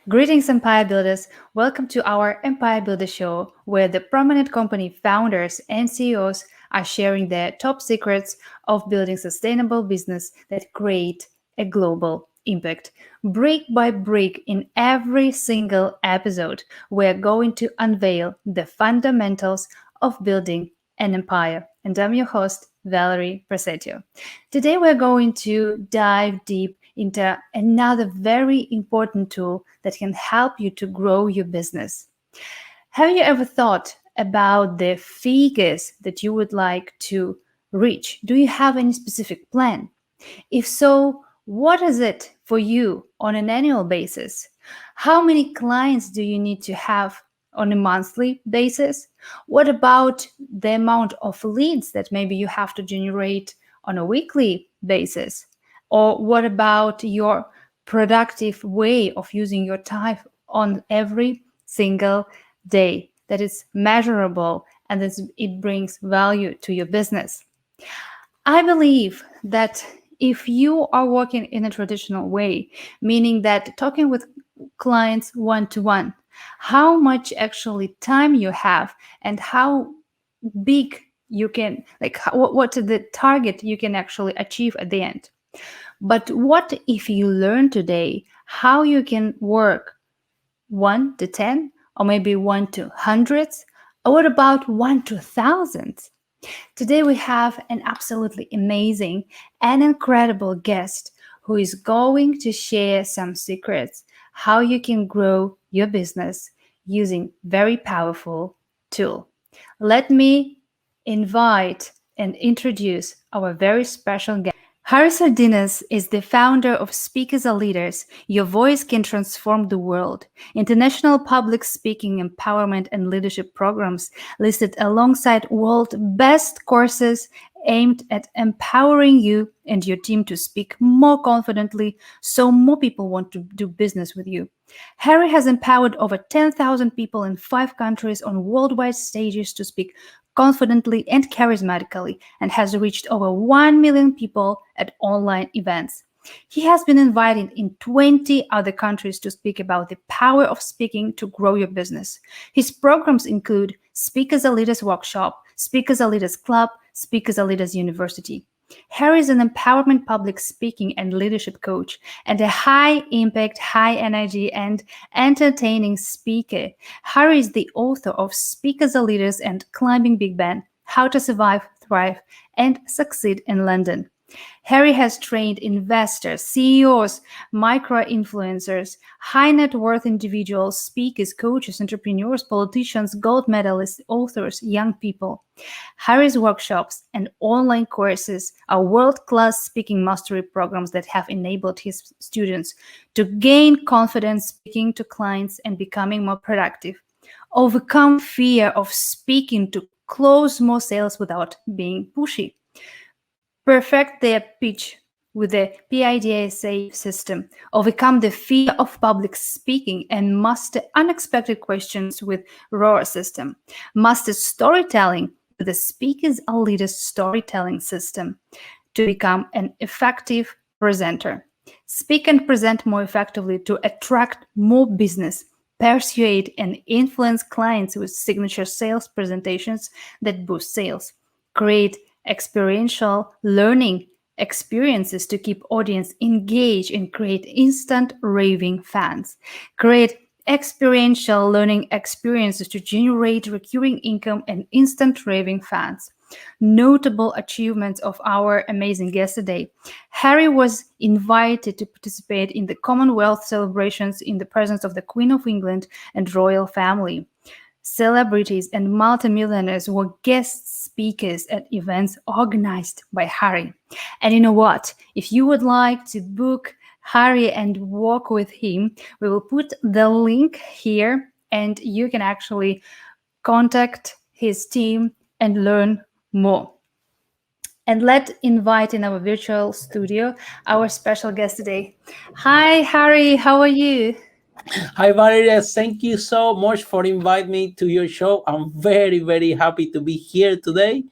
Greetings, Empire Builders. Welcome to our Empire Builder Show, where the prominent company founders and CEOs are sharing their top secrets of building sustainable business that create a global impact. Brick by brick, in every single episode, we're going to unveil the fundamentals of building an empire. And I'm your host, Valerie Prasetyo. Today, we're going to dive deep into another very important tool that can help you to grow your business. Have you ever thought about the figures that you would like to reach? Do you have any specific plan? If so, what is it for you on an annual basis? How many clients do you need to have on a monthly basis? What about the amount of leads that maybe you have to generate on a weekly basis? Or what about your productive way of using your time on every single day that is measurable and that it brings value to your business? I believe that if you are working in a traditional way, meaning that talking with clients one to one, how much actually time you have and how big you can, like, what's the target you can actually achieve at the end. But what if you learn today how you can work 1 to 10 or maybe 1 to hundreds? Or what about 1 to thousands? Today we have an absolutely amazing and incredible guest who is going to share some secrets how you can grow your business using very powerful tool. Let me invite and introduce our very special guest. Harry Sardinas is the founder of Speakers Are Leaders. Your voice can transform the world. International public speaking, empowerment, and leadership programs listed alongside world best courses aimed at empowering you and your team to speak more confidently so more people want to do business with you. Harry has empowered over 10,000 people in 5 countries on worldwide stages to speak confidently and charismatically, and has reached over 1 million people at online events. He has been invited in 20 other countries to speak about the power of speaking to grow your business. His programs include Speakers Are Leaders Workshop, Speakers Are Leaders Club, Speakers Are Leaders University. Harry is an empowerment public speaking and leadership coach and a high impact, high energy, and entertaining speaker. Harry is the author of Speakers Are Leaders and Climbing Big Ben: How to Survive, Thrive, and Succeed in London. Harry has trained investors, CEOs, micro-influencers, high net worth individuals, speakers, coaches, entrepreneurs, politicians, gold medalists, authors, young people. Harry's workshops and online courses are world-class speaking mastery programs that have enabled his students to gain confidence speaking to clients and becoming more productive, overcome fear of speaking to close more sales without being pushy, perfect their pitch with the PIDSA system, overcome the fear of public speaking and master unexpected questions with ROAR system, master storytelling with the Speakers Are Leaders storytelling system to become an effective presenter. Speak and present more effectively to attract more business, persuade and influence clients with signature sales presentations that boost sales, create experiential learning experiences to keep audience engaged and create instant raving fans, create experiential learning experiences to generate recurring income and instant raving fans. Notable achievements of our amazing guest today. Harry was invited to participate in the Commonwealth celebrations in the presence of the Queen of England and royal family. Celebrities and multimillionaires were guest speakers at events organized by Harry. And you know what? If you would like to book Harry and walk with him, we will put the link here and you can actually contact his team and learn more. And let's invite in our virtual studio our special guest today. Hi, Harry. How are you? Hi, Valeria. Thank you so much for inviting me to your show. I'm very, very happy to be here today.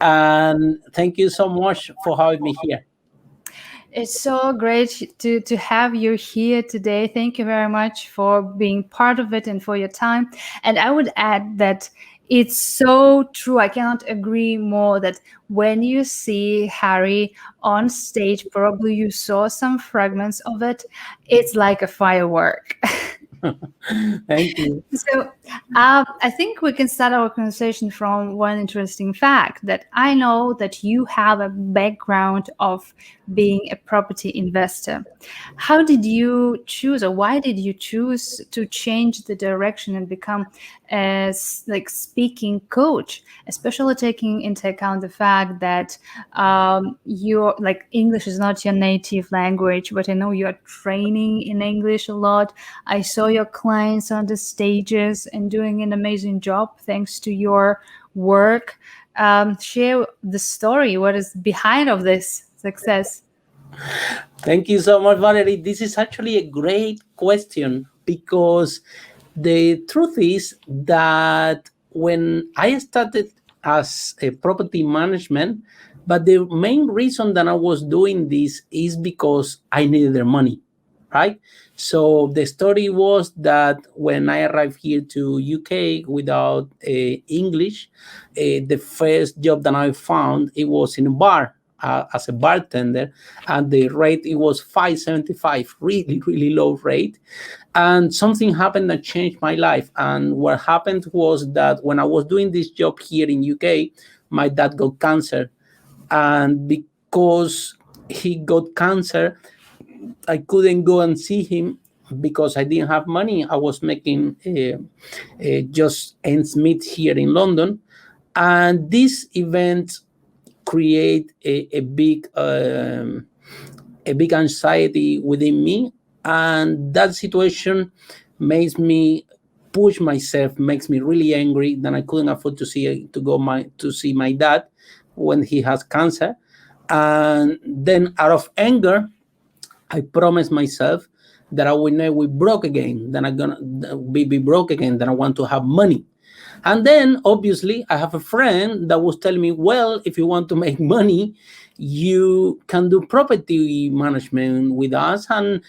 And thank you so much for having me here. It's so great to have you here today. Thank you very much for being part of it and for your time. And I would add that it's so true. I cannot agree more that when you see Harry on stage, probably you saw some fragments of it. It's like a firework. Thank you. So, I think we can start our conversation from one interesting fact that I know that you have a background of being a property investor. How did you choose, or why did you choose to change the direction and become a like speaking coach, especially taking into account the fact that you're like English is not your native language, but I know you're training in English a lot. I saw your clients on the stages and doing an amazing job thanks to your work. Share the story. What is behind of this success? Thank you so much, Valerie. This is actually a great question because the truth is that when I started as a property management, but the main reason that I was doing this is because I needed their money, right? So the story was that when I arrived here to UK without English, the first job that I found it was in a bar as a bartender, and the rate it was 575, really really low rate. And something happened that changed my life. And what happened was that when I was doing this job here in UK, my dad got cancer, and because he got cancer, I couldn't go and see him because I didn't have money. I was making just ends meet here in London, and this event create a big anxiety within me, and that situation makes me push myself, makes me really angry. Then I couldn't afford to see my dad when he has cancer, and then out of anger I promised myself that I will never be broke again. Then I'm gonna be broke again. Then I want to have money. And then obviously I have a friend that was telling me, well, if you want to make money, you can do property management with us, and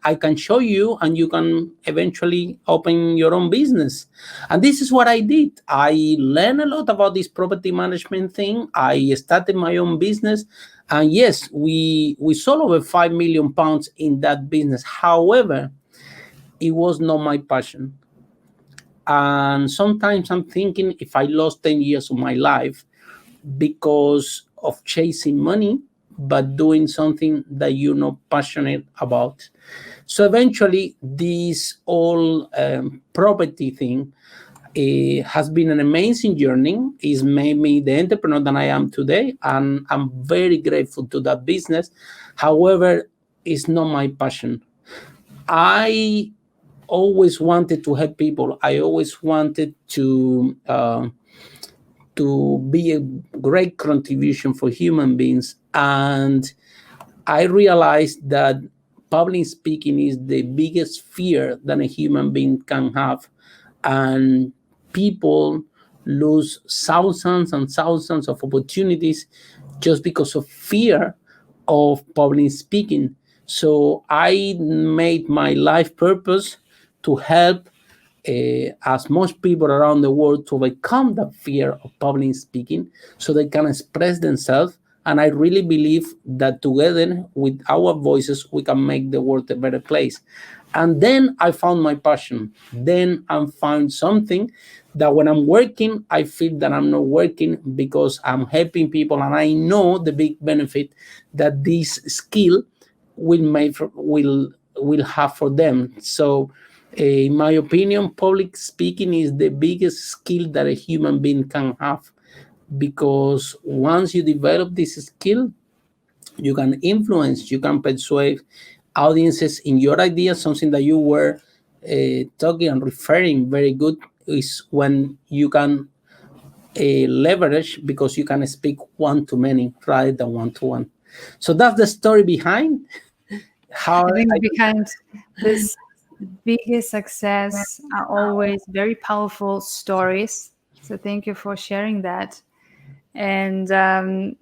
I can show you, and you can eventually open your own business. And this is what I did. I learned a lot about this property management thing. I started my own business, and yes, we sold over £5 million in that business. However, it was not my passion. And sometimes I'm thinking if I lost 10 years of my life because of chasing money, but doing something that you're not passionate about. So eventually, this all property thing has been an amazing journey. It's made me the entrepreneur that I am today, and I'm very grateful to that business. However, it's not my passion. I always wanted to help people. I always wanted to be a great contribution for human beings, and I realized that public speaking is the biggest fear that a human being can have, and people lose thousands and thousands of opportunities just because of fear of public speaking. So I made my life purpose to help as much people around the world to overcome that fear of public speaking so they can express themselves. And I really believe that together with our voices, we can make the world a better place. And then I found my passion. Then I found something that when I'm working, I feel that I'm not working because I'm helping people, and I know the big benefit that this skill will have for them. So in my opinion, public speaking is the biggest skill that a human being can have, because once you develop this skill, you can influence, you can persuade audiences in your ideas. Something that you were talking and referring very good is when you can leverage, because you can speak one to many rather than one to one. So that's the story behind how I think I. behind this biggest success are always very powerful stories. So thank you for sharing that. And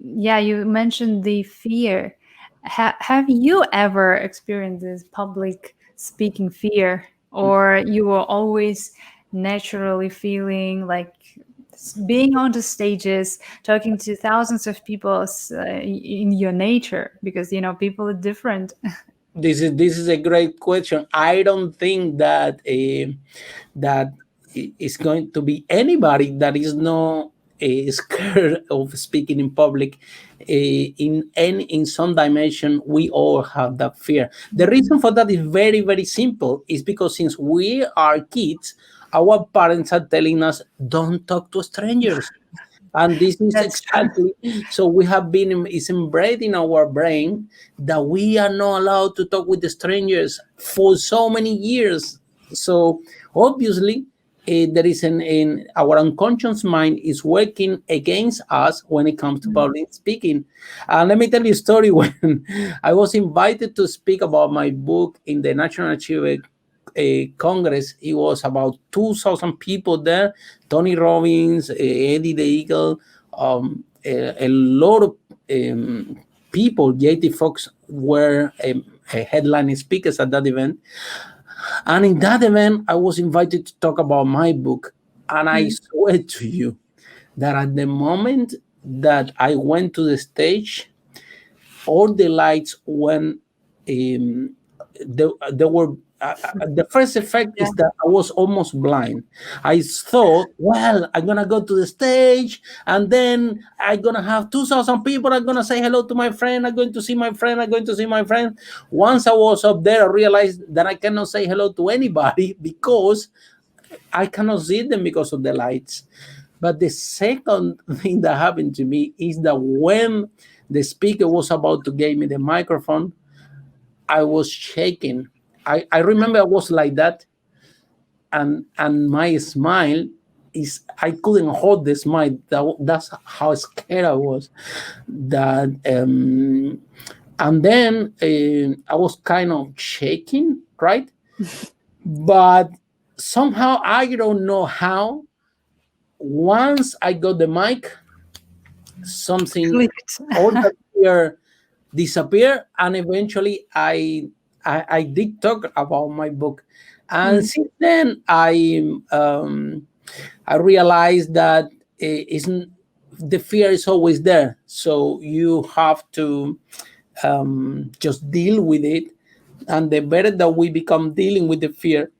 yeah, you mentioned the fear. Have you ever experienced this public speaking fear, or you were always naturally feeling like being on the stages, talking to thousands of people in your nature? Because people are different. This is a great question. I don't think that that is going to be anybody that is not scared of speaking in public. In some dimension, we all have that fear. The reason for that is very very simple. Is because since we are kids, our parents are telling us don't talk to strangers, and this is That's true. exactly, so we have been, it's inbred in our brain that we are not allowed to talk with the strangers for so many years. So obviously, there is in our unconscious mind is working against us when it comes to public speaking. And let me tell you a story. When I was invited to speak about my book in the National Archive Congress, it was about 2,000 people there. Tony Robbins, Eddie the Eagle, a lot of people. JT Fox were headline speakers at that event. And in that event, I was invited to talk about my book. And I Mm. swear to you that at the moment that I went to the stage, all the lights went. There were the first effect Yeah. is that I was almost blind. I thought, well, I'm gonna go to the stage, and then I'm gonna have 2,000 people. I'm gonna say hello to my friend. I'm going to see my friend. I'm going to see my friend. Once I was up there, I realized that I cannot say hello to anybody because I cannot see them because of the lights. But the second thing that happened to me is that when the speaker was about to give me the microphone, I was shaking. I remember I was like that, and my smile is, I couldn't hold the smile. That's how scared I was. That and then I was kind of shaking, right? But somehow I don't know how. Once I got the mic, something, Clicked. all that fear disappeared, and eventually I did talk about my book. And Mm. since then I realized that isn't the fear is always there, so you have to just deal with it. And the better that we become dealing with the fear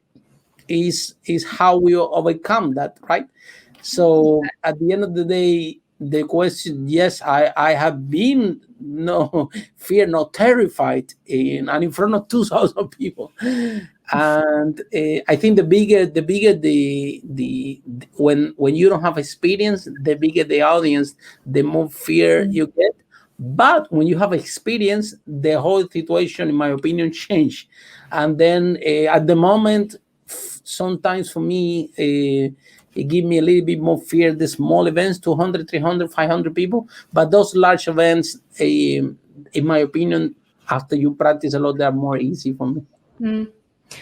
is how we overcome that, right? So at the end of the day, the question, yes, I have been no fear, not terrified and in front of 2,000 people. And I think the bigger when you don't have experience, the bigger the audience, the more fear Mm. you get. But when you have experience, the whole situation, in my opinion, change. And then at the moment, sometimes for me, it give me a little bit more fear, the small events, 200, 300, 500 people. But those large events, in my opinion, after you practice a lot, they are more easy for me. Mm.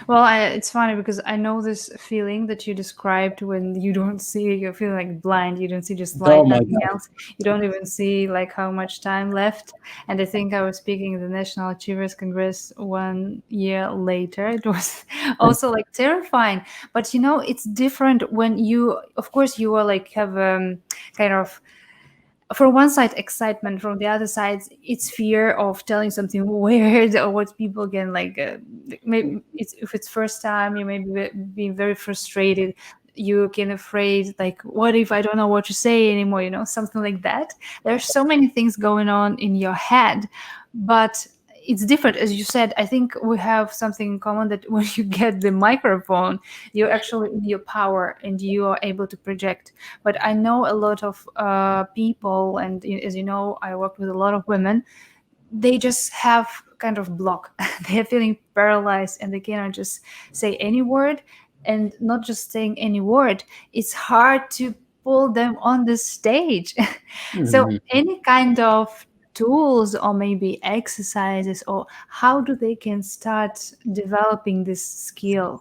Well, it's funny because I know this feeling that you described when you don't see, you feel like blind, you don't see just Oh light, my nothing God. else. You don't even see like how much time left. And I think I was speaking at the National Achievers Congress 1 year later. It was also like terrifying. But it's different when you, of course, you are like have kind of from one side excitement, from the other side it's fear of telling something weird or what people can like maybe it's if it's first time you may be being very frustrated, you can afraid like what if I don't know what to say anymore, something like that. There's so many things going on in your head, but it's different. As you said, I think we have something in common, that when you get the microphone, you're actually in your power and you are able to project. But I know a lot of people, and as you know, I work with a lot of women. They just have kind of block. They're feeling paralyzed and they cannot just say any word. And not just saying any word, it's hard to pull them on the stage. So Mhm. any kind of tools or maybe exercises, or how do they can start developing this skill?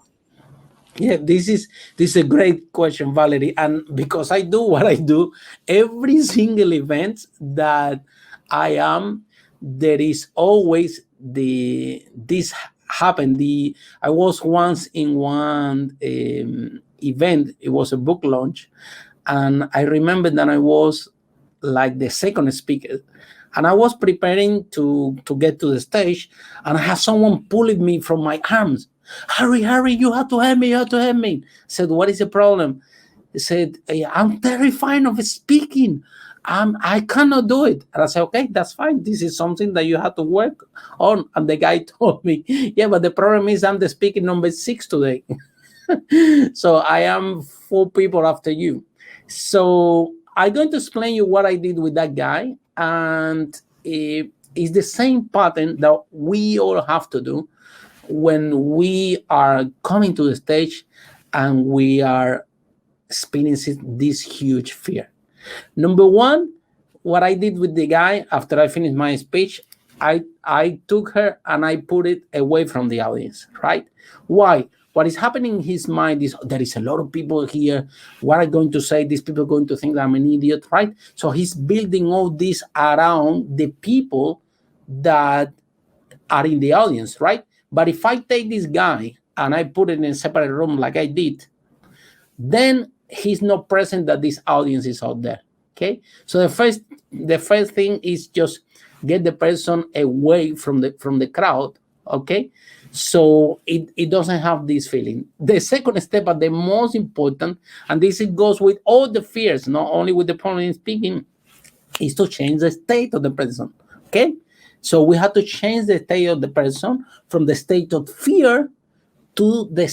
Yeah, this is a great question, Valerie. And because I do what I do, every single event that I am, there is always the this happened. I was once in one event. It was a book launch, and I remember that I was like the second speaker, and I was preparing to get to the stage, and I had someone pulling me from my arms. Hurry, hurry! You have to help me! You have to help me! I said, what is the problem? He said, I'm terrified of speaking. I cannot do it. And I said, okay, that's fine. This is something that you have to work on. And the guy told me, yeah, but the problem is I'm the speaker number 6 today. So I am 4 people after you. So I'm going to explain you what I did with that guy. And it's the same pattern that we all have to do when we are coming to the stage and we are experiencing this huge fear. Number one, what I did with the guy after I finished my speech, I took her and I put it away from the audience, right? Why? What is happening in his mind is there is a lot of people here. What are going to say? These people are going to think that I'm an idiot, right? So he's building all this around the people that are in the audience, right? But if I take this guy and I put it in a separate room like I did, then he's not present that this audience is out there. Okay, so the first thing is just get the person away from the crowd. Okay, so it doesn't have this feeling. The second step, and the most important, and this it goes with all the fears, not only with the problem speaking, is to change the state of the person. Okay, so we have to change the state of the person from the state of fear to the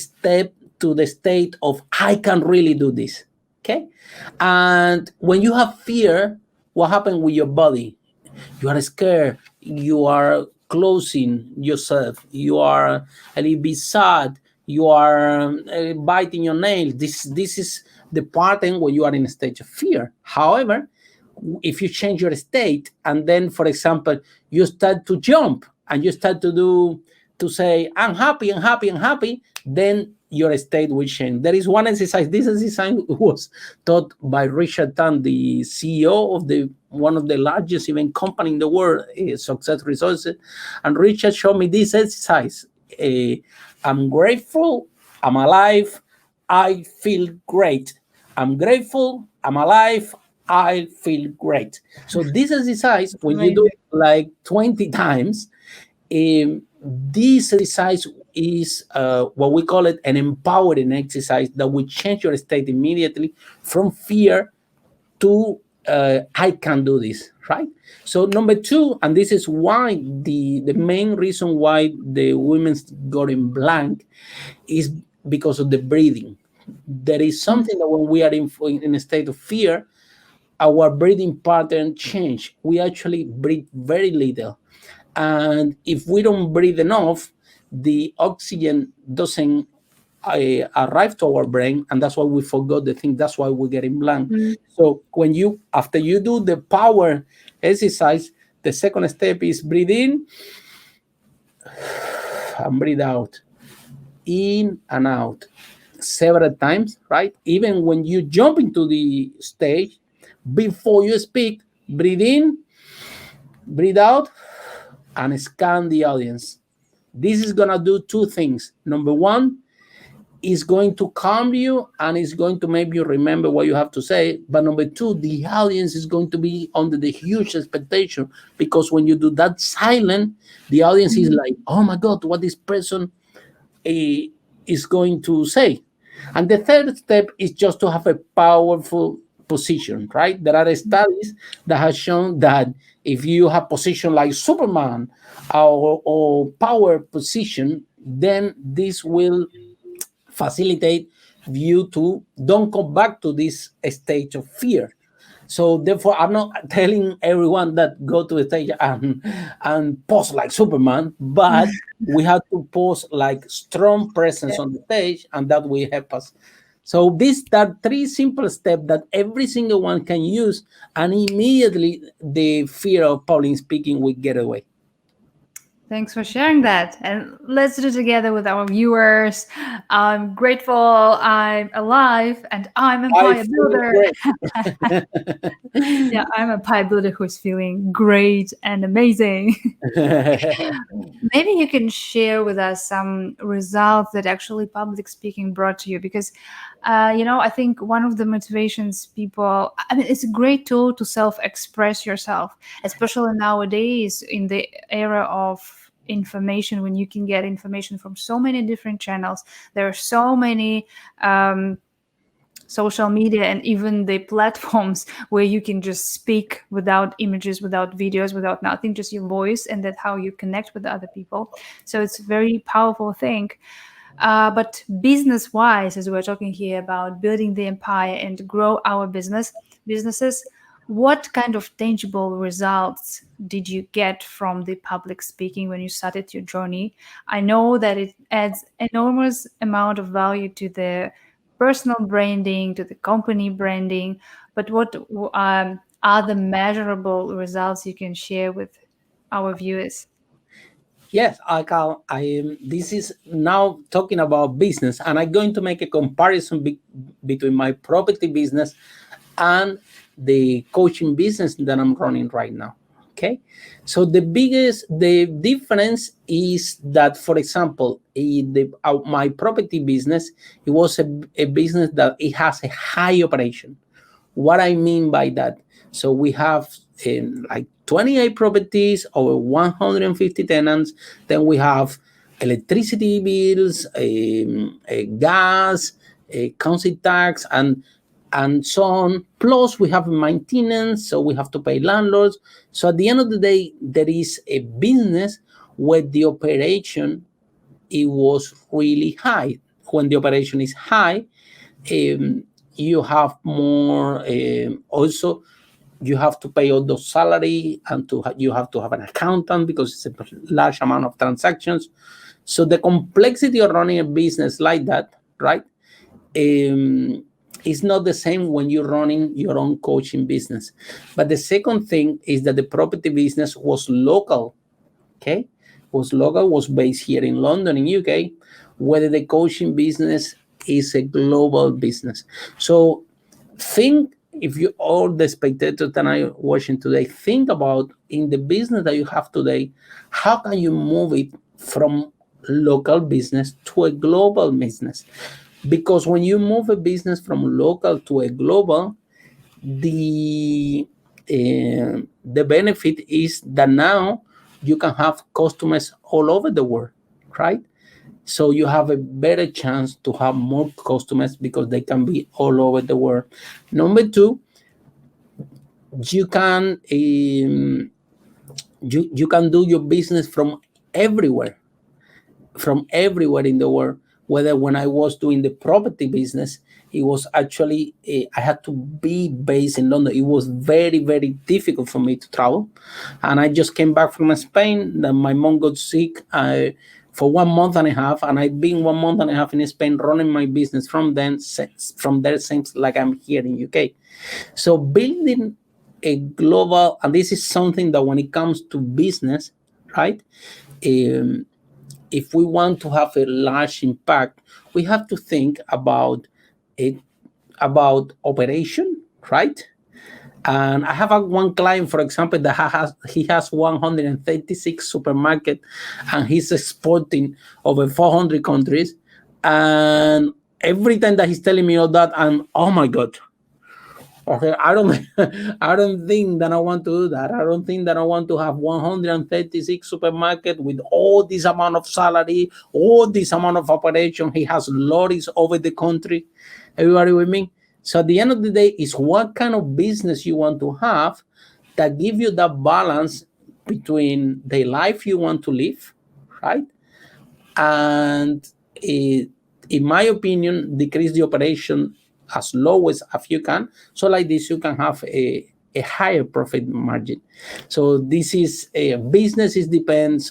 state of I can really do this. Okay, and when you have fear, what happens with your body? You are scared. You are closing yourself. You are a little bit sad. You are biting your nails. This is the part when you are in a stage of fear. However, if you change your state and then, for example, you start to jump and you start to say, I'm happy, I'm happy, I'm happy, then your state will change. There is one exercise. This exercise was taught by Richard Tan, the CEO of one of the largest event company in the world, Success Resources. And Richard showed me this exercise. I'm grateful, I'm alive, I feel great. I'm grateful, I'm alive, I feel great. So this exercise, when you do it like 20 times, this exercise is what we call it an empowering exercise that will change your state immediately from fear to I can do this, right? So number 2, and this is why the main reason why the women got in blank is because of the breathing. There is something that when we are in a state of fear, our breathing pattern change. We actually breathe very little. And if we don't breathe enough, the oxygen doesn't arrive to our brain, and that's why we forgot the thing. That's why we get in blank. So after you do the power exercise, the second step is breathe in and breathe out, in and out, several times, right? Even when you jump into the stage, before you speak, breathe in, breathe out, and scan the audience. This is gonna do 2 things. Number 1, is going to calm you and it's going to make you remember what you have to say. But number 2, the audience is going to be under the huge expectation, because when you do that silent, the audience is like, oh my God, what this person is going to say. And the third step is just to have a powerful position, right? There are studies that have shown that if you have position like Superman or power position, then this will facilitate you to don't come back to this stage of fear. So therefore, I'm not telling everyone that go to the stage and pose like Superman, but we have to pose like strong presence on the stage, and that will help us. So these are 3 simple steps that every single one can use, and immediately the fear of public speaking will get away. Thanks for sharing that. And let's do it together with our viewers. I'm grateful I'm alive and I'm I Empire feel Builder. great. Yeah, I'm a pie builder who's feeling great and amazing. Maybe you can share with us some results that actually public speaking brought to you because, I think one of the motivations people, I mean, it's a great tool to self express yourself, especially nowadays in the era of information when you can get information from so many different channels. There are so many. Social media and even the platforms where you can just speak without images, without videos, without nothing, just your voice, and that's how you connect with other people. So it's a very powerful thing. But business wise, as we're talking here about building the empire and grow our businesses, what kind of tangible results did you get from the public speaking when you started your journey? I know that it adds enormous amount of value to the personal branding, to the company branding, but what are the measurable results you can share with our viewers? Yes, I can. I am. This is now talking about business, and I'm going to make a comparison between my property business and the coaching business that I'm running right now. Okay, so the difference is that, for example, in my property business, it was a business that it has a high operation. What I mean by that, so we have like 28 properties, over 150 tenants. Then we have electricity bills, gas, council tax, and so on. Plus, we have maintenance, so we have to pay landlords. So at the end of the day, there is a business where the operation it was really high. When the operation is high, um, you have more. Also, you have to pay all those salary, and you have to have an accountant because it's a large amount of transactions. So the complexity of running a business like that, right? Um, is not the same when you're running your own coaching business. But the second thing is that the property business was local. Okay, was based here in London, in UK, whether the coaching business is a global business. So think, if you all the spectators that are watching today, think about in the business that you have today, how can you move it from local business to a global business? Because when you move a business from local to a global, the the benefit is that now you can have customers all over the world, right? So you have a better chance to have more customers because they can be all over the world. Number two, you can you can do your business everywhere from everywhere in the world. Whether when I was doing the property business, it was actually I had to be based in London. It was very very difficult for me to travel, and I just came back from Spain. Then my mom got sick for 1 month and a half, and I've been 1 month and a half in Spain running my business from then. From there, seems like I'm here in UK. So building a global, and this is something that when it comes to business, right? Um, if we want to have a large impact, we have to think about it, about operation, right? And I have one client, for example, that he has 136 supermarket, and he's exporting over 400 countries. And every time that he's telling me all that, I'm, oh my god, okay, I don't, I don't think that I want to do that. I don't think that I want to have 136 supermarket with all this amount of salary, all this amount of operation. He has lorries over the country. Everybody with me? So at the end of the day, is what kind of business you want to have that give you that balance between the life you want to live, right? And in my opinion, decrease the operation as low as you can. So like this, you can have a higher profit margin. So this is a business. It depends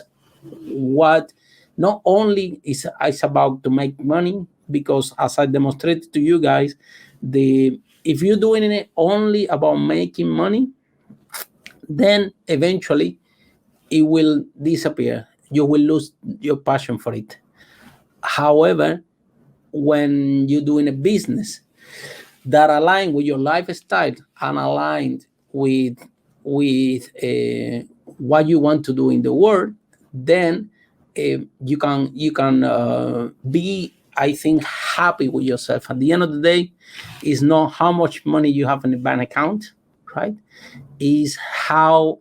what not only is about to make money, because as I demonstrated to you guys, the if you're doing it only about making money, then eventually it will disappear. you will lose your passion for it. However, when you're doing a business that align with your lifestyle and aligned with what you want to do in the world, then you can be, I think, happy with yourself. At the end of the day, it's not how much money you have in the bank account, right? Is how,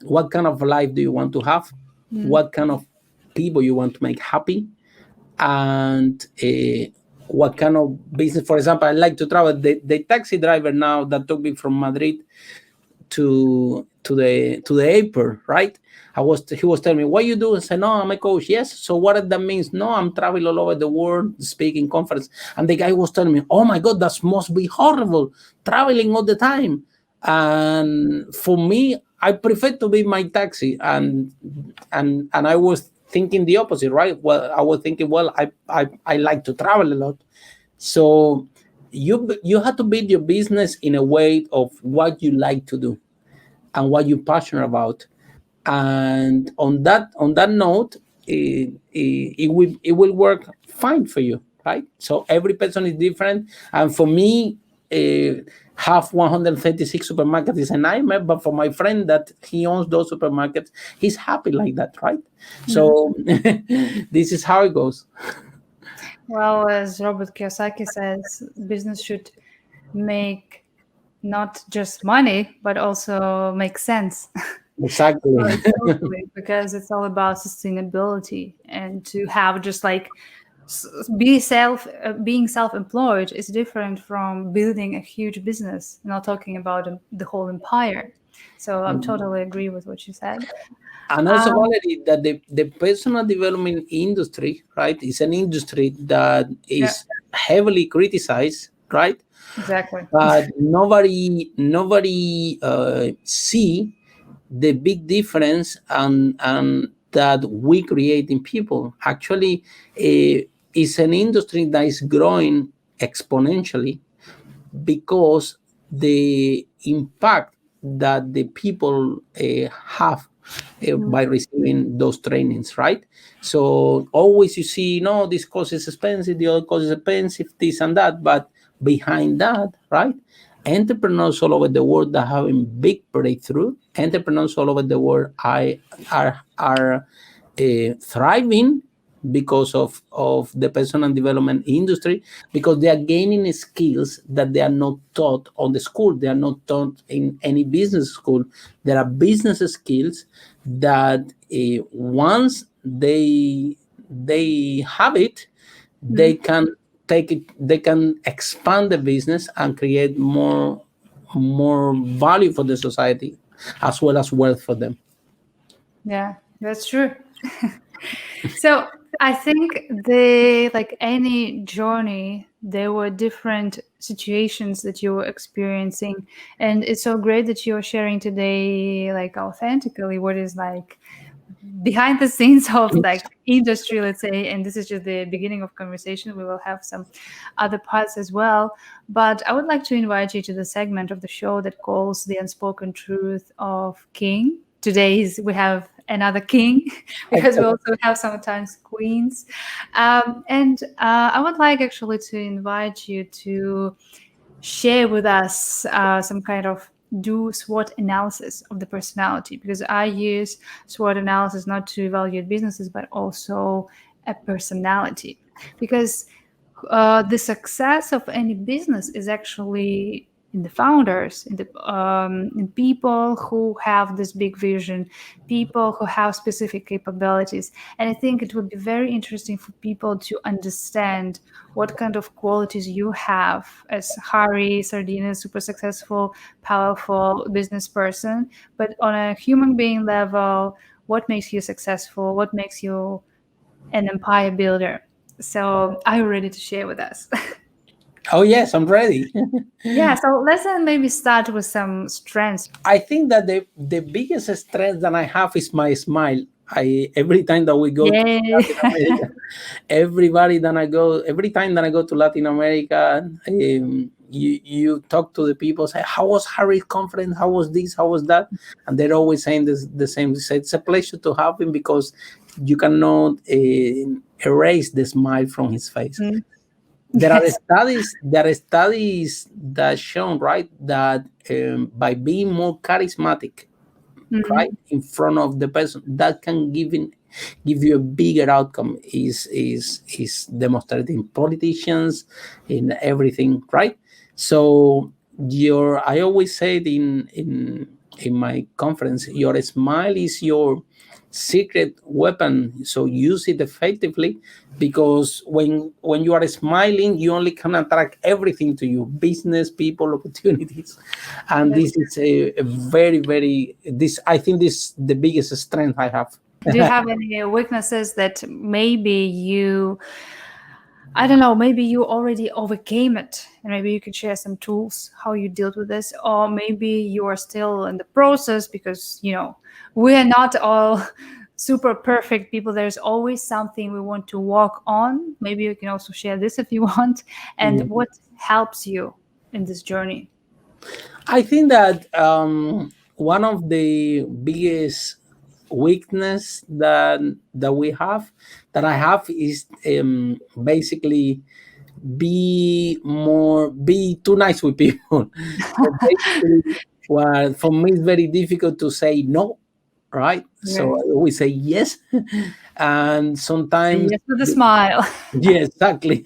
what kind of life do you want to have, what kind of people you want to make happy, and what kind of business. For example, I like to travel. The taxi driver now that took me from Madrid to the airport, right? He was telling me, what you do? I said, no, I'm a coach. Yes. So what that means? No, I'm traveling all over the world, speaking conference. And the guy was telling me, oh my God, that must be horrible, traveling all the time. And for me, I prefer to be my taxi. And I was thinking the opposite, right? Well, I was thinking, well, I like to travel a lot. So you have to build your business in a way of what you like to do and what you're passionate about. And on that note, it will work fine for you, right? So every person is different. And for me, have 136 supermarkets is a nightmare, but for my friend that he owns those supermarkets, he's happy like that, right? So this is how it goes. Well, as Robert Kiyosaki says, business should make not just money, but also make sense. Exactly. Right, totally, because it's all about sustainability, and to have just like being self-employed is different from building a huge business. Not talking about the whole empire. So I'm totally agree with what you said. And also, Um, Valerie, that the personal development industry, right, is an industry that yeah, is heavily criticized, right? exactly. But nobody see the big difference and that we create in people. Actually, it's an industry that is growing exponentially because the impact that the people have by receiving those trainings, right? So always you see, no, this course is expensive, the other course is expensive, this and that, but behind that, right? Entrepreneurs all over the world that are having big breakthrough, entrepreneurs all over the world are thriving because of the personal development industry, because they are gaining skills that they are not taught on the school, they are not taught in any business school. There are business skills that once they have it, they can take it, they can expand the business and create more value for the society as well as wealth for them. Yeah, that's true. So I think they, like any journey, there were different situations that you were experiencing, and it's so great that you're sharing today, like authentically, what is like behind the scenes of like industry, let's say. And this is just the beginning of conversation. We will have some other parts as well. But I would like to invite you to the segment of the show that calls the unspoken truth of King. We have another king because we also have sometimes queens. And I would like actually to invite you to share with us some kind of do SWOT analysis of the personality, because I use SWOT analysis not to evaluate businesses but also a personality, because the success of any business is actually in the founders, in people who have this big vision, people who have specific capabilities. And I think it would be very interesting for people to understand what kind of qualities you have as Harry Sardinas, super successful, powerful business person, but on a human being level, what makes you successful? What makes you an empire builder? So are you ready to share with us? Oh yes, I'm ready. Yeah, so let's maybe start with some strengths. I think that the biggest strength that I have is my smile. I every time that we go to Yay. Latin America, every time that I go to Latin America, you talk to the people, say, how was Harry's conference? How was this? How was that? And they're always saying the same. They say, it's a pleasure to have him because you cannot erase the smile from his face. Mm. There are Yes. studies that show, right, that by being more charismatic, Mm. right, in front of the person, that can give you a bigger outcome, is demonstrated in politicians, in everything, right? So your I always said in my conference, your smile is your secret weapon, so use it effectively, because when you are smiling, you only can attract everything to you: business, people, opportunities. And Yes. this is a very, very, this, I think, this the biggest strength I have. Do you have any weaknesses that maybe you, I don't know, maybe you already overcame it, and maybe you could share some tools how you dealt with this, or maybe you are still in the process because, we are not all super perfect people. There's always something we want to work on. Maybe you can also share this if you want, and Yeah. what helps you in this journey. I think that one of the biggest weakness that I have is basically be too nice with people. So basically, well, for me, it's very difficult to say no, right? So Okay. I always say yes, and sometimes. Yes, with a smile. Yeah, exactly.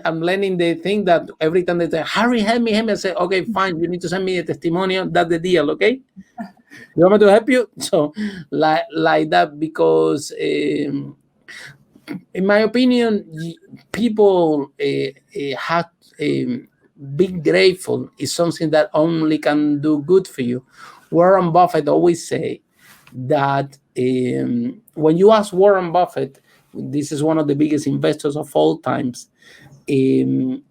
I'm learning the thing that every time they say, "Harry, help me," I say, "Okay, fine. You need to send me a testimonial. That's the deal, okay? You want me to help you?" So, like that, because in my opinion, people have be grateful is something that only can do good for you. Warren Buffett always say that when you ask Warren Buffett, this is one of the biggest investors of all times, um,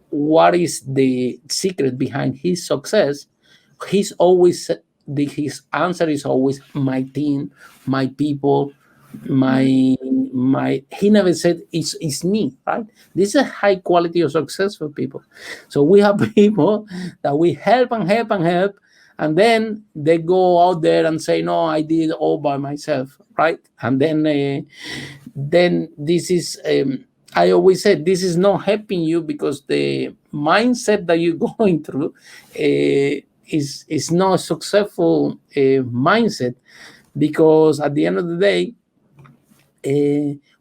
what is the secret behind his success? He's always his answer is always my team, my people, Mm. my he never said it's me, right? This is a high quality of success for people. So we have people that we help and help and help, and then they go out there and say, no, I did it all by myself, right? And then this is I always said this is not helping you, because the mindset that you're going through is not a successful mindset, because at the end of the day,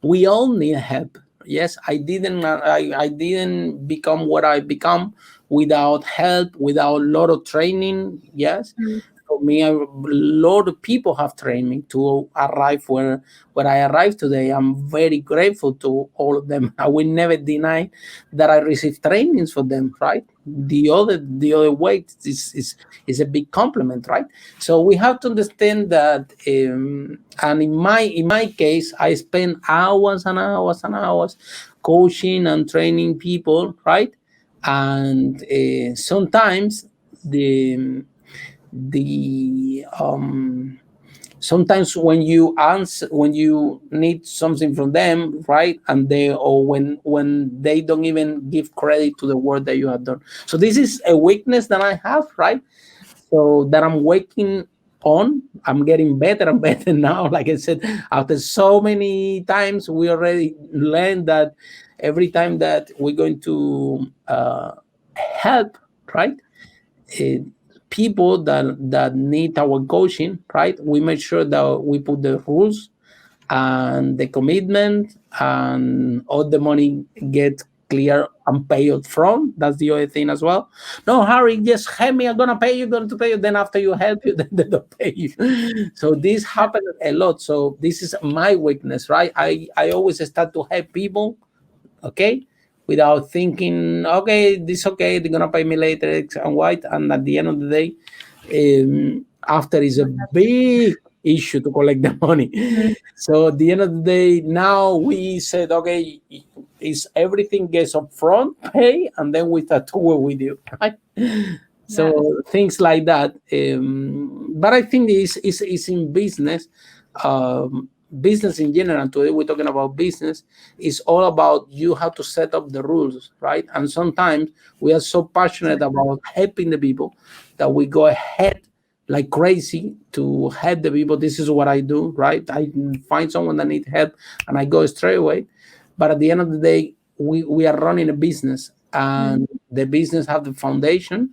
we all need help. Yes, I didn't become what I become without help, without a lot of training. Yes, Mm. for me, a lot of people have trained me to arrive where I arrived today. I'm very grateful to all of them. I will never deny that I received trainings for them, right? The other way is a big compliment, right? So we have to understand that, and in my case, I spend hours and hours and hours coaching and training people, right? And sometimes the sometimes when you need something from them, right, and they, or when they don't even give credit to the work that you have done. So this is a weakness that I have, right? So that I'm working on. I'm getting better and better now. Like I said, after so many times, we already learned that every time that we're going to help, right, uh, people that need our coaching, right, we make sure that we put the rules and the commitment, and all the money get clear and pay up front. That's the other thing as well. No, Harry, just help me, I'm gonna pay you, going to pay you. Then after you help you, then they don't pay you. So this happens a lot. So this is my weakness, right? I always start to help people, okay, without thinking, okay, this okay, they're gonna pay me later, X and Y, and at the end of the day, after is a big issue to collect the money. Mm. So at the end of the day, now we said, okay, is everything gets upfront pay, and then we start to work with you, right? Yes. So things like that. But I think is in business. Business in general, today we're talking about business, is all about you have to set up the rules, right? And sometimes we are so passionate Exactly. about helping the people that we go ahead like crazy to help the people. This is what I do, right? I find someone that need help and I go straight away. But at the end of the day, we are running a business, Mm. and the business have the foundation,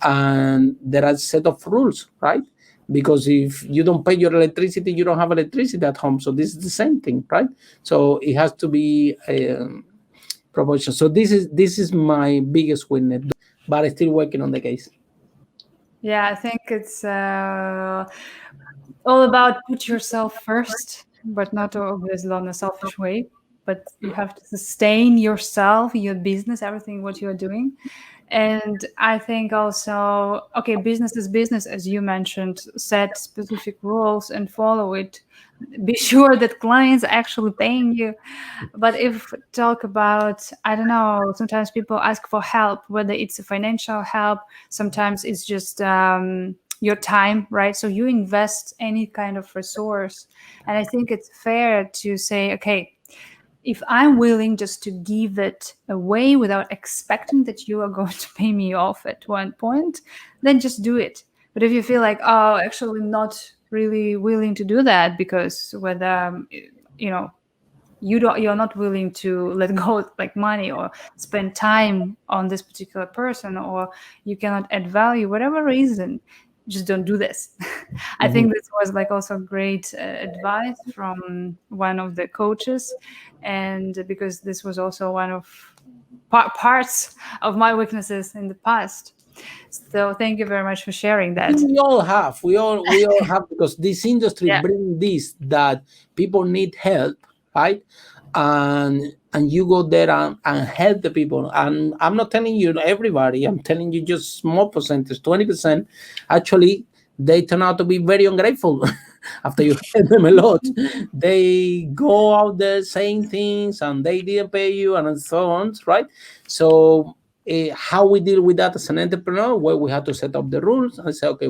and there are a set of rules, right? Because if you don't pay your electricity, you don't have electricity at home. So this is the same thing, right? So it has to be proportion. So this is my biggest weakness, but I'm still working on the case. Yeah, I think it's all about put yourself first, but not obviously in a selfish way. But you have to sustain yourself, your business, everything what you're doing. And I think also, okay, business is business, as you mentioned, set specific rules and follow it. Be sure that clients are actually paying you. But if talk about, I don't know, sometimes people ask for help, whether it's a financial help, sometimes it's just your time, right? So you invest any kind of resource. And I think it's fair to say, okay, if I'm willing just to give it away without expecting that you are going to pay me off at one point, then just do it. But if you feel like, oh, actually not really willing to do that because whether you know you're not willing to let go of, like, money or spend time on this particular person, or you cannot add value, whatever reason, just don't do this. I Mhm. think this was like also great advice from one of the coaches, and because this was also one of parts of my weaknesses in the past. So thank you very much for sharing I that. think we all have, because this industry Yeah. bring this, that people need help, right? And you go there and help the people. And I'm not telling you everybody, I'm telling you just small percentage, 20%. Actually, they turn out to be very ungrateful after you help them a lot. They go out there saying things and they didn't pay you and so on, right? So how we deal with that as an entrepreneur, well, we have to set up the rules and say, okay,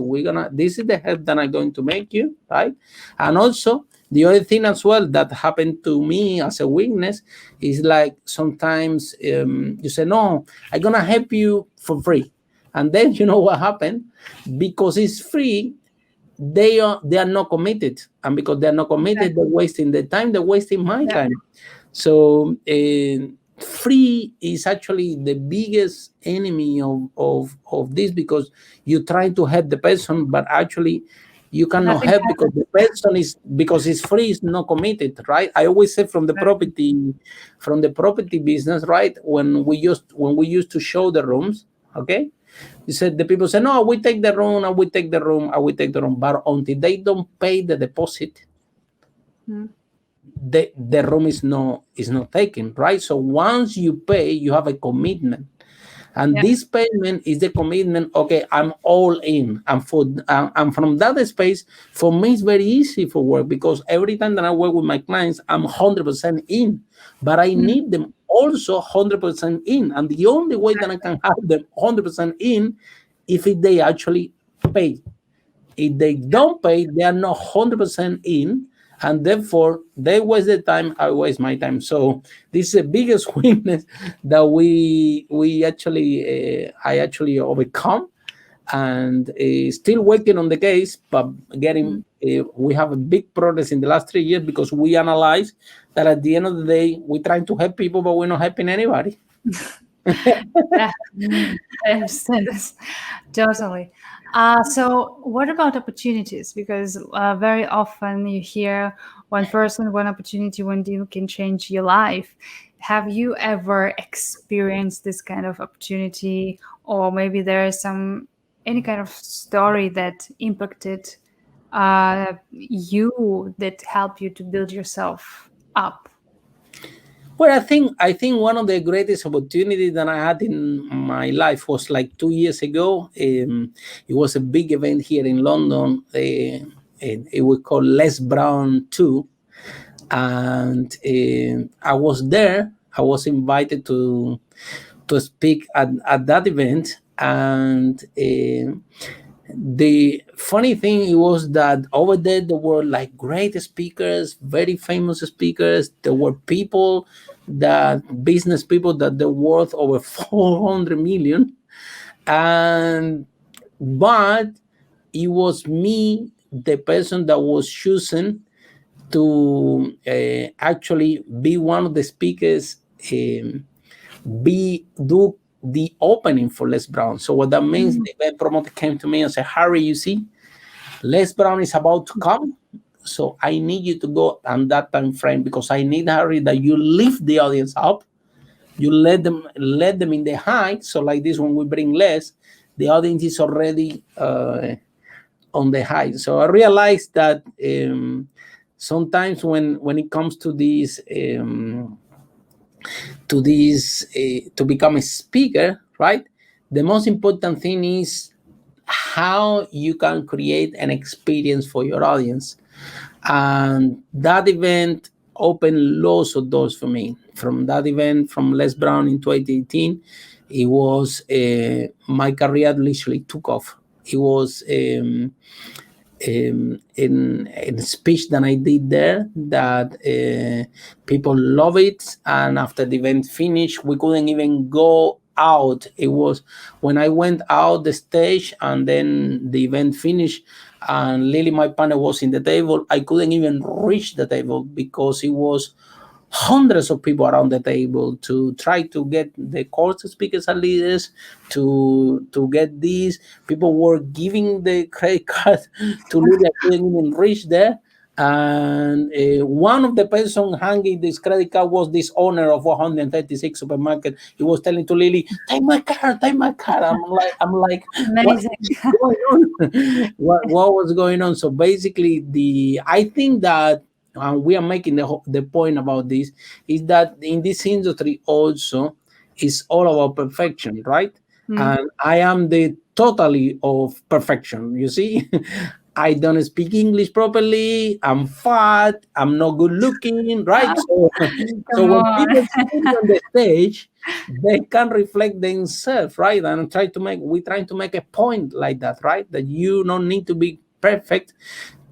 this is the help that I'm going to make you, right? And also the other thing as well that happened to me as a weakness is, like, sometimes you say, no, I'm gonna help you for free, and then you know what happened, because it's free, they are not committed, and because they're not committed, they're Exactly. wasting their time, they're wasting my Yeah. time. So free is actually the biggest enemy of this, because you try to help the person, but actually you cannot Nothing help, because happens. the person is, because it's free, is not committed, right? I always say, Exactly. from the property business, right? When we used to show the rooms, okay, you said, the people say, no, we take the room, and we take the room, and we take the room, but until they don't pay the deposit, Mm. the room is not taken, right? So once you pay, you have a commitment, and Yeah. this payment is the commitment. Okay, I'm all in, and from that space, for me, it's very easy for work, because every time that I work with my clients, I'm 100% in, but I Mm. need them also 100% in, and the only way that I Exactly. can have them 100% in, if they actually pay. If they Yeah. don't pay, they are not 100% in, and therefore they waste their time. I waste my time. So this is the biggest weakness that we actually I actually overcome, and still working on the case, but Mm. getting. We have a big progress in the last 3 years, because we analyze that at the end of the day, we're trying to help people, but we're not helping anybody. Yeah. I understand this totally. So, what about opportunities? Because very often you hear one person, one opportunity, one deal can change your life. Have you ever experienced this kind of opportunity, or maybe there is some any kind of story that impacted you, that helped you to build yourself up? Well, I think one of the greatest opportunities that I had in my life was like 2 years ago. It was a big event here in London. It was called Les Brown 2, and I was there. I was invited to speak at that event, and the funny thing was that over there were like great speakers, very famous speakers. There were people, that business people, that they're worth over 400 million, and but it was me, the person that was chosen to actually be one of the speakers, be do the opening for Les Brown. So what that means, Mm. the event promoter came to me and said, Harry, you see, Les Brown is about to come. So I need you to go on that time frame, because I need, Harry, that you lift the audience up. You let them in the height. So like this, when we bring Les, the audience is already on the height. So I realized that sometimes when it comes to this to become a speaker, right? The most important thing is how you can create an experience for your audience. And that event opened lots of doors for me. From that event, from Les Brown in 2018, it was my career literally took off. It was in a speech that I did there that people love it. And after the event finished, we couldn't even go out. It was when I went out the stage and then the event finished and Lily, my partner, was in the table. I couldn't even reach the table because it was hundreds of people around the table to try to get the course speakers and leaders to get these. People were giving the credit card to Lily. I couldn't even reach there. And one of the person hanging this credit card was this owner of 136 supermarket. He was telling to Lily, "Take my card, take my card." I'm like, what Amazing. is going on? What was going on? So basically, I think that, and we are making the point about this, is that in this industry also is all about perfection, right? Mm. And I am the totally of perfection, you see. I don't speak English properly, I'm fat, I'm not good looking, right? So Come when on. people see me on the stage, they can reflect themselves, right? And we trying to make a point like that, right? That you don't need to be perfect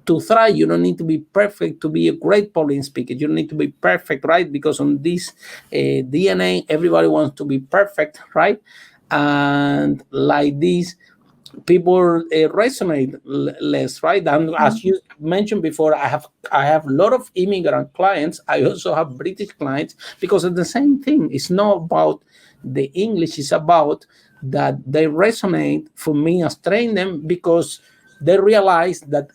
to thrive. You don't need to be perfect to be a great public speaker. You don't need to be perfect, right? Because on this DNA, everybody wants to be perfect, right? And like this, people resonate less, right? And as Mm. you mentioned before, I have a lot of immigrant clients. I also have British clients, because it's the same thing. It's not about the English. It's about that they resonate for me as train them, because they realize that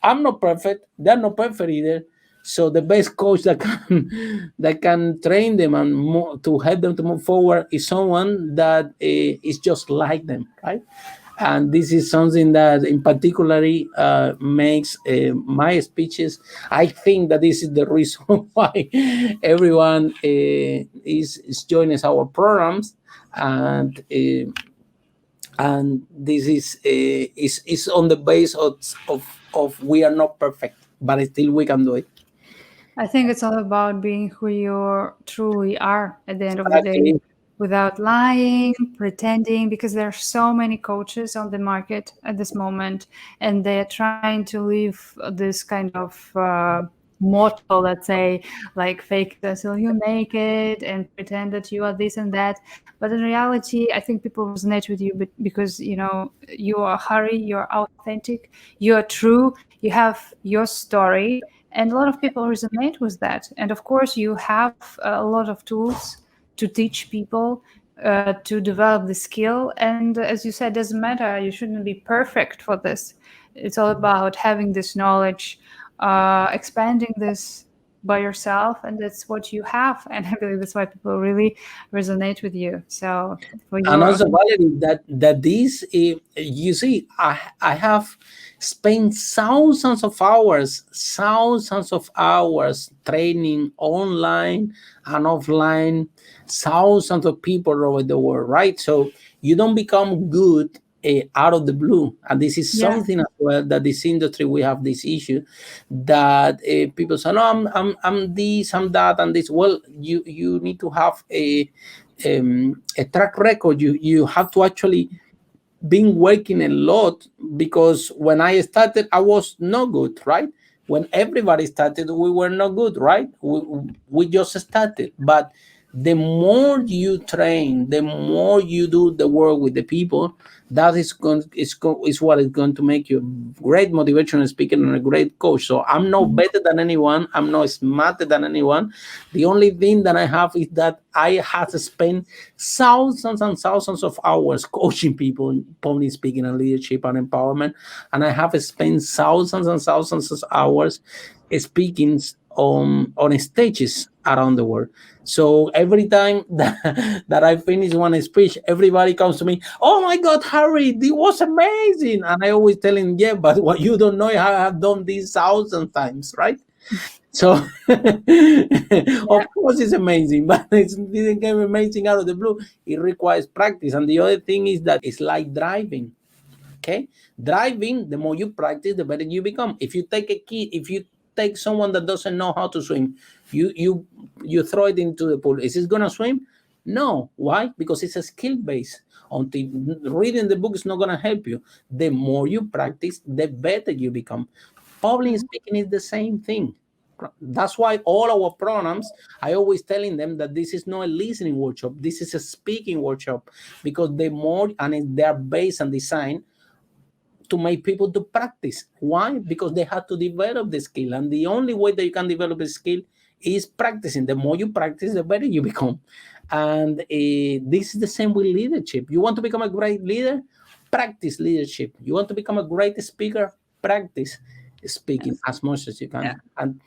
I'm not perfect. They're not perfect either. So the best coach that can that can train them and to help them to move forward is someone that is just like them, right? And this is something that, in particularly, makes my speeches. I think that this is the reason why everyone is joining our programs, and this is on the base of we are not perfect, but still we can do it. I think it's all about being who you truly are at the end of the day, Exactly. without lying, pretending, because there are so many coaches on the market at this moment, and they're trying to live this kind of motto, let's say, like fake it until you make it and pretend that you are this and that. But in reality, I think people resonate with you because, you are Harry, you're authentic, you're true, you have your story, and a lot of people resonate with that. And of course, you have a lot of tools to teach people to develop the skill. And as you said, doesn't matter, you shouldn't be perfect for this. It's all about having this knowledge, expanding this by yourself, and that's what you have. And I believe that's why people really resonate with you. So for And your also, Valerie, that this you see, I have spent thousands of hours training online and offline, thousands of people over the world, right? So you don't become good out of the blue. And this is yeah. something as well, that this industry, we have this issue that people say, no, I'm this, I'm that, and this. Well, you need to have a track record. You have to actually been working a lot, because when I started, I was no good, right? When everybody started, we were not good, right? We just started, but The more you train, the more you do the work with the people, that is what is going to make you a great motivational speaker and a great coach. So I'm no better than anyone. I'm not smarter than anyone. The only thing that I have is that I have spent thousands and thousands of hours coaching people in public speaking and leadership and empowerment, and I have spent thousands and thousands of hours speaking on stages around the world. So every time that I finish one speech, everybody comes to me, "Oh my God, Harry, this was amazing!" And I always tell him, "Yeah, but what you don't know, I have done this thousand times, right?" So, of Yeah. course, it's amazing, but it didn't come amazing out of the blue. It requires practice. And the other thing is that it's like driving. Okay, driving, the more you practice, the better you become. If you take a kid, if you take someone that doesn't know how to swim, you throw it into the pool, is it gonna swim? No. Why? Because it's a skill base. Until reading the book is not gonna help you. The more you practice, the better you become. Public Mhm. speaking is the same thing. That's why all our programs, I always telling them that this is not a listening workshop, this is a speaking workshop, because the more, and they are based and designed to make people to practice. Why? Because they have to develop the skill, and the only way that you can develop a skill is practicing. The more you practice, the better you become. And this is the same with leadership. You want to become a great leader, practice leadership. You want to become a great speaker, practice speaking Yes. as much as you Yeah. can. And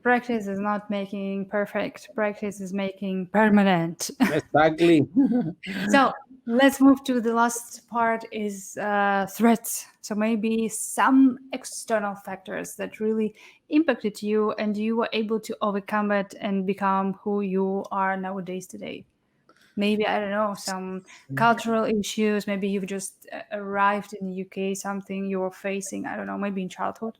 Practice is not making perfect. Practice is making permanent. exactly. So let's move to the last part is threats. So maybe some external factors that really impacted you and you were able to overcome it and become who you are nowadays today. Maybe, I don't know, some cultural issues. Maybe you've just arrived in the UK, something you were facing, I don't know, maybe in childhood.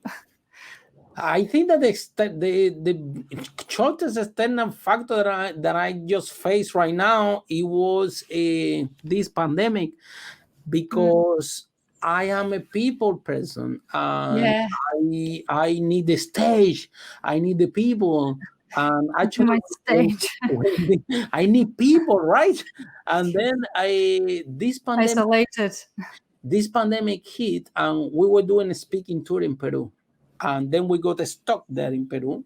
I think that the shortest external factor that I just face right now, it was this pandemic, Mm, because I am a people person, and yeah, I need the stage, I need the people, and too actually much when, stage. I need people, right? And then I Isolated. this pandemic hit, and we were doing a speaking tour in Peru, and then we got stuck there in Peru,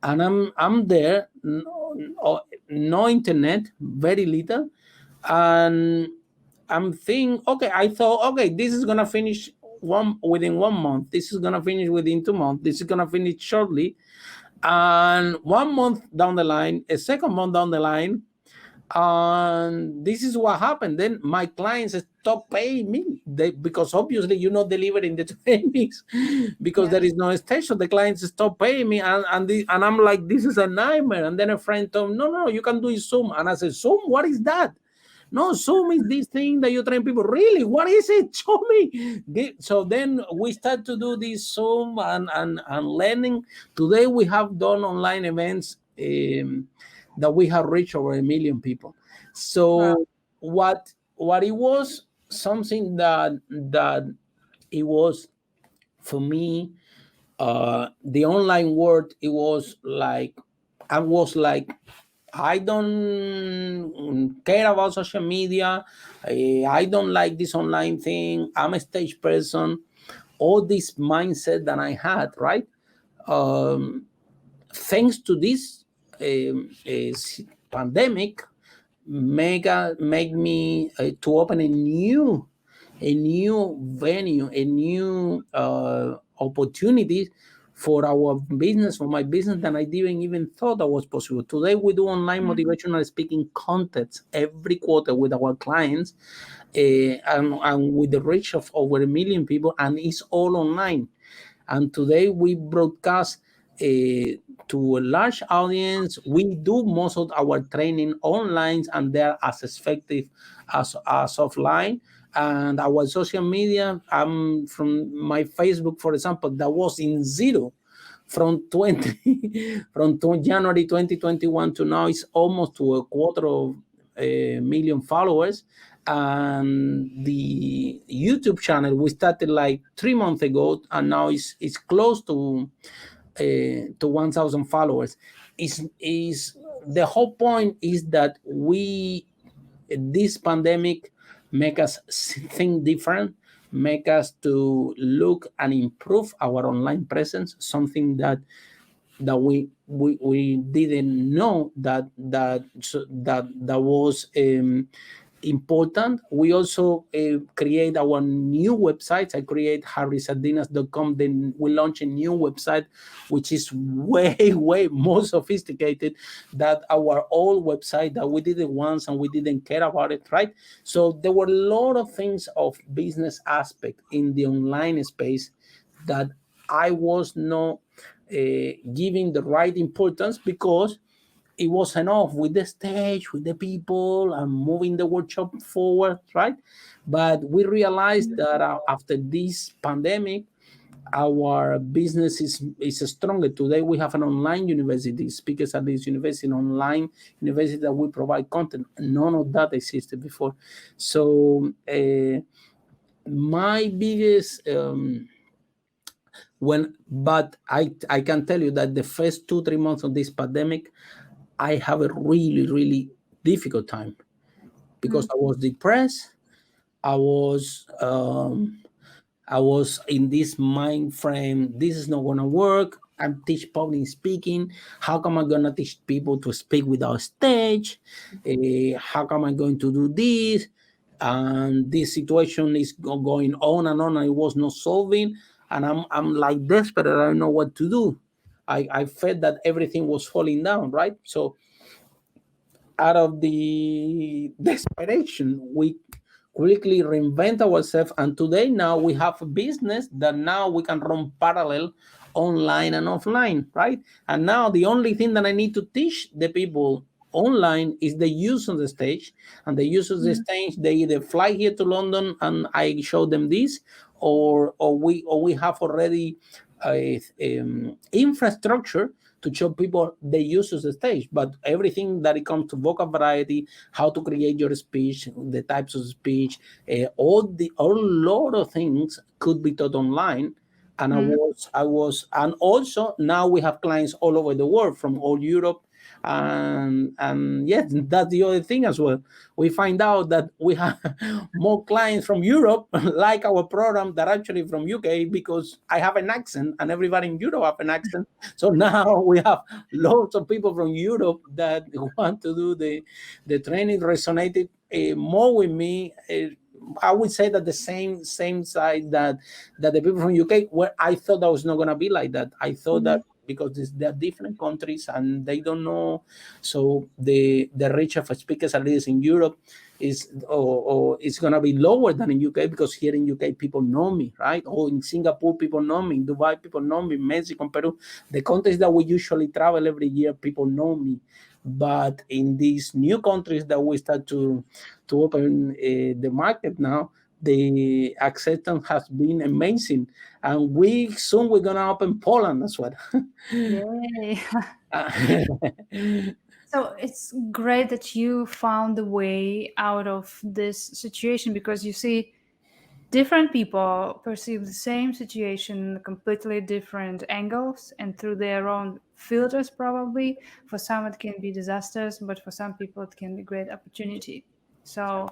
and I'm there, no internet, very little, and I'm thinking, okay, I thought, okay, this is gonna finish within 1 month. This is gonna finish within 2 months. This is gonna finish shortly, and 1 month down the line, a second month down the line, and this is what happened. Then my clients stopped paying me, because obviously you're not delivering the trainings because Yeah. there is no station. The clients stopped paying me, and I'm like, this is a nightmare. And then a friend told me, no, you can do it Zoom. And I said, Zoom, what is that? No, Zoom is this thing that you train people. Really? What is it? Show me. So then we start to do this Zoom and learning. Today we have done online events, that we have reached over 1 million people. Wow. So what it was, something that it was for me, the online world, it was like, I was like, I don't care about social media. I don't like this online thing. I'm a stage person. All this mindset that I had, right? Um, Thanks to this pandemic, make me to open a new venue, a new opportunity for our business, for my business, that I didn't even thought that was possible. Today we do online Mm, motivational speaking contests every quarter with our clients, and with the reach of over 1 million people, and it's all online. And today we broadcast to a large audience. We do most of our training online, and they're as effective as offline. And our social media, from my Facebook, for example, that was in zero from 20 January 2021 to now, is almost to a quarter of a million followers. And the YouTube channel we started like 3 months ago, and now it's close to 1,000 followers. Is the whole point is that this pandemic make us think different, make us to look and improve our online presence, something that we didn't know that was important. We also create our new websites. I create harrysardinas.com. Then we launch a new website, which is way, way more sophisticated than our old website that we did it once and we didn't care about it, right? So there were a lot of things of business aspect in the online space that I was not giving the right importance, because it was enough with the stage, with the people, and moving the workshop forward, right? But we realized that after this pandemic, our business is stronger. Today, we have an online university, speakers at this university, an online university that we provide content. None of that existed before. So, my biggest but I can tell you that the first 2-3 months of this pandemic, I have a really, really difficult time, because I was depressed. I was I was in this mind frame. This is not gonna work. I teach public speaking. How come I gonna teach people to speak without stage? How come I going to do this? And this situation is going on and on. And it was not solving, and I'm like desperate. I don't know what to do. I felt that everything was falling down. Right, so out of the desperation, we quickly reinvent ourselves. And today, now we have a business that now we can run parallel online and offline, right? And now the only thing that I need to teach the people online is the use of the stage. And the use of the stage, they either fly here to London and I show them this, or we have already a infrastructure to show people the use of the stage. But everything that it comes to vocal variety, how to create your speech, the types of speech, a lot of things could be taught online. And and also now we have clients all over the world, from all Europe. And yes, that's the other thing as well. We find out that we have more clients from Europe like our program than actually from UK, because I have an accent and everybody in Europe have an accent. So now we have lots of people from Europe that want to do the training. Resonated more with me. I would say that the same side that the people from UK, where I thought that was not gonna be like that. I thought that because they're different countries and they don't know, so the reach of speakers at least in Europe is or it's gonna be lower than in UK, because here in UK people know me, right? Or in Singapore people know me, in Dubai people know me, Mexico, Peru, the countries that we usually travel every year, people know me. But in these new countries that we start to open the market now, the acceptance has been amazing, and we're gonna open Poland as well. Yay. Uh, So it's great that you found the way out of this situation, because you see, different people perceive the same situation completely different angles and through their own filters, probably. For some it can be disasters, but for some people it can be great opportunity. So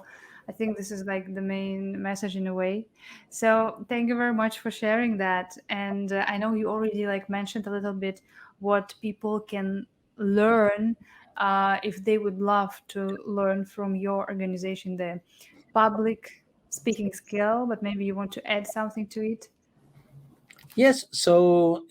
I think this is like the main message in a way. So thank you very much for sharing that. And I know you already like mentioned a little bit what people can learn if they would love to learn from your organization, the public speaking skill, but maybe you want to add something to it. Yes, so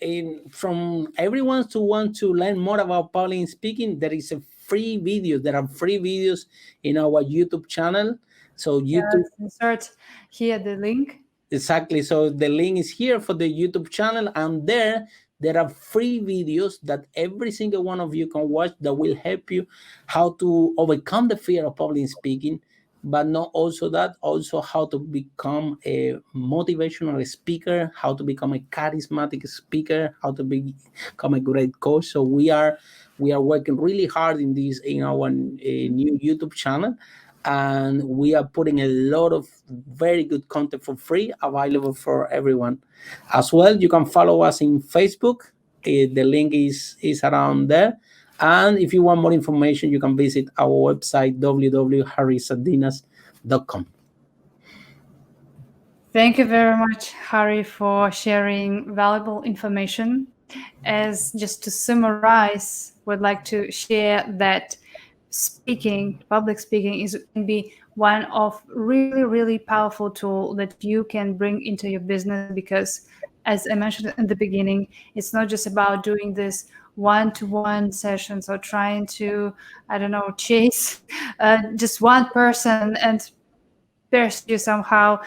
from everyone who want to learn more about public speaking, there is a free video. There are free videos in our YouTube channel. So YouTube. Just insert here the link. Exactly. So the link is here for the YouTube channel, and there are free videos that every single one of you can watch that will help you how to overcome the fear of public speaking, but not also that, also how to become a motivational speaker, how to become a charismatic speaker, how to become a great coach. So we are working really hard in this in our new YouTube channel, and we are putting a lot of very good content for free available for everyone. As well, you can follow us in Facebook. The link is around there. And if you want more information, you can visit our website www.harrysardinas.com. Thank you very much, Harry, for sharing valuable information. As just to summarize, would like to share that public speaking is can be one of really powerful tool that you can bring into your business, because as I mentioned in the beginning, it's not just about doing this one-to-one sessions or trying to, I don't know, chase just one person and pursue somehow.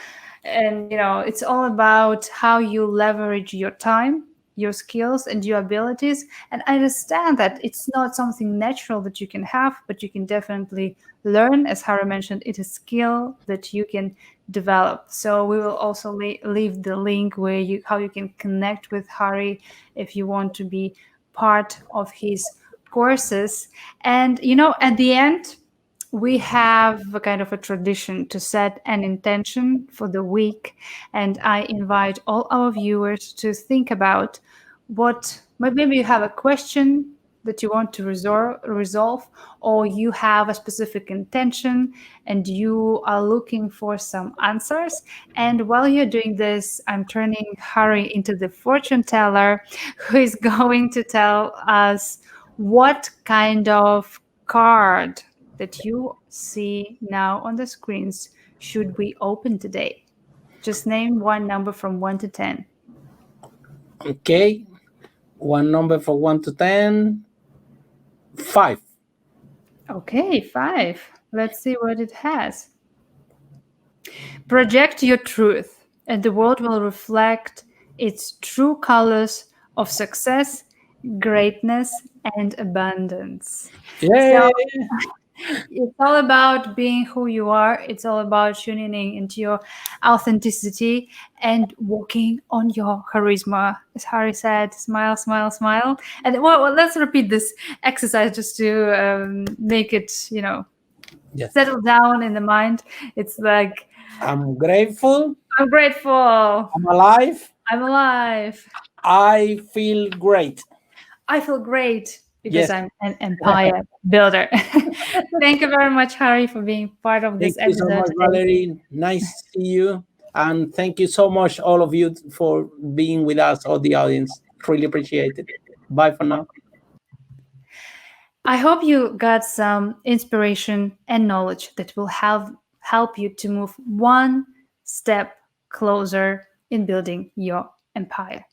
And it's all about how you leverage your time, your skills, and your abilities. And I understand that it's not something natural that you can have, but you can definitely learn. As Harry mentioned, it is a skill that you can develop. So we will also leave the link where how you can connect with Harry if you want to be part of his courses. And at the end, we have a kind of a tradition to set an intention for the week, and I invite all our viewers to think about what maybe you have a question that you want to resolve, or you have a specific intention and you are looking for some answers. And while you're doing this, I'm turning Harry into the fortune teller who is going to tell us what kind of card that you see now on the screens should we open today. Just name one number from 1 to 10. Okay, one number for 1 to 10. 5. Okay, 5. Let's see what it has. Project your truth, and the world will reflect its true colors of success, greatness, and abundance. So Yay! it's all about being who you are. It's all about tuning in into your authenticity and working on your charisma. As Harry said, smile, smile, smile. And let's repeat this exercise just to make it, Yes. settle down in the mind. It's like, I'm grateful. I'm grateful. I'm alive. I'm alive. I feel great. I feel great because Yes. I'm an empire builder. Thank you very much, Harry, for being part of Thank this you so episode much, today. Valerie. Nice to see you. And thank you so much, all of you, for being with us, all the audience. Really appreciate it. Bye for now. I hope you got some inspiration and knowledge that will help you to move one step closer in building your empire.